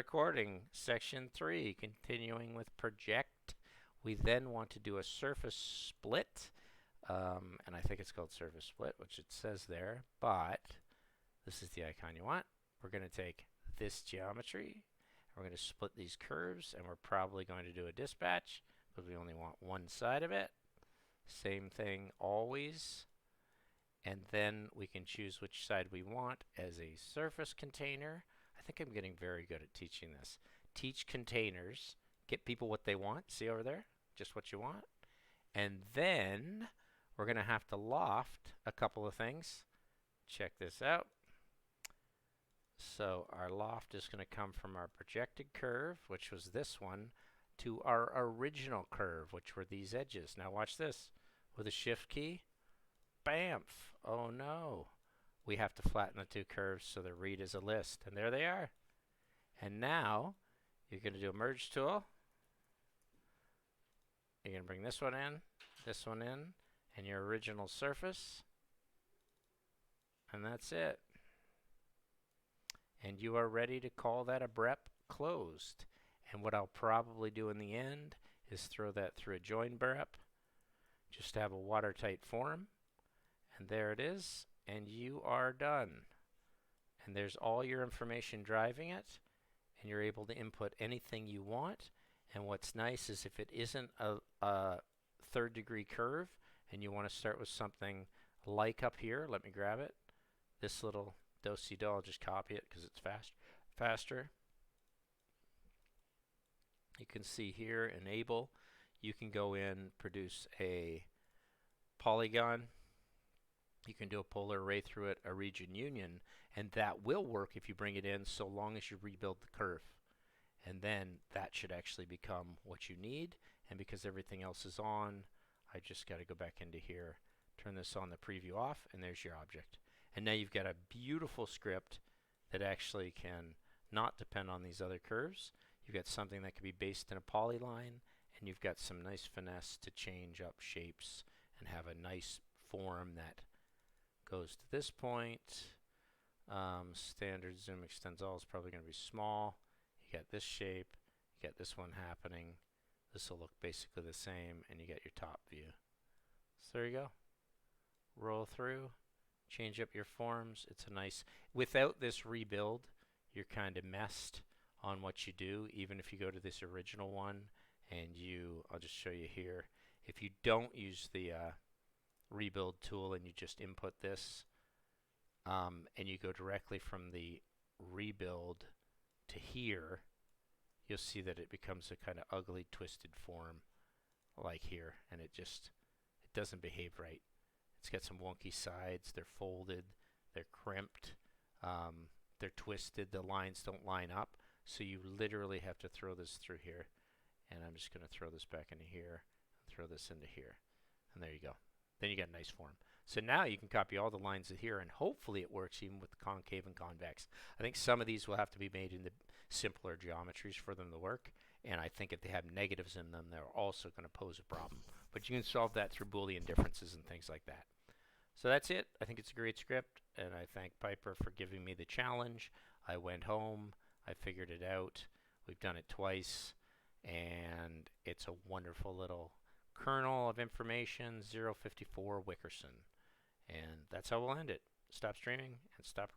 recording. Section 3, continuing with project. We then want to do a surface split, and I think it's called surface split, which it says there, but this is the icon you want. We're going to take this geometry, and we're going to split these curves, and we're probably going to do a dispatch, because we only want one side of it. Same thing always. And then we can choose which side we want as a surface container. I think I'm getting very good at teaching this. Teach containers. Get people what they want. See over there? Just what you want. And then we're going to have to loft a couple of things. Check this out. So our loft is going to come from our projected curve, which was this one, to our original curve, which were these edges. Now watch this. With a shift key, bamf. Oh no. We have to flatten the two curves so they read as a list. And there they are. And now you're going to do a merge tool. You're going to bring this one in, and your original surface. And that's it. And you are ready to call that a brep closed. And what I'll probably do in the end is throw that through a join brep, just to have a watertight form. And there it is, and you are done. And there's all your information driving it, and you're able to input anything you want. And what's nice is if it isn't a third degree curve, and you want to start with something like up here, let me grab it. This little do-si-do, I'll just copy it because it's faster. You can see here, enable. You can go in, produce a polygon. You can do a polar array through it, a region union, and that will work if you bring it in so long as you rebuild the curve. And then that should actually become what you need. And because everything else is on, I just got to go back into here, turn this on the preview off, and there's your object. And now you've got a beautiful script that actually can not depend on these other curves. You've got something that can be based in a polyline, and you've got some nice finesse to change up shapes and have a nice form that goes to this point. Standard zoom extends all is probably going to be small. You got this shape, you got this one happening. This will look basically the same, and you got your top view. So there you go. Roll through, change up your forms. It's a nice, without this rebuild, you're kind of messed on what you do. Even if you go to this original one and I'll just show you here. If you don't use the rebuild tool and you just input this, and you go directly from the rebuild to here, you'll see that it becomes a kind of ugly twisted form like here, and it doesn't behave right. It's got some wonky sides, they're folded, they're crimped, they're twisted, the lines don't line up, so you literally have to throw this through here. And I'm just going to throw this back into here, throw this into here, and there you go. Then you got a nice form. So now you can copy all the lines here, and hopefully it works even with concave and convex. I think some of these will have to be made into simpler geometries for them to work, and I think if they have negatives in them, they're also going to pose a problem. But you can solve that through Boolean differences and things like that. So that's it. I think it's a great script, and I thank Piper for giving me the challenge. I went home, I figured it out. We've done it twice, and it's a wonderful little kernel of information, 054 Wickerson. And that's how we'll end it. Stop streaming and stop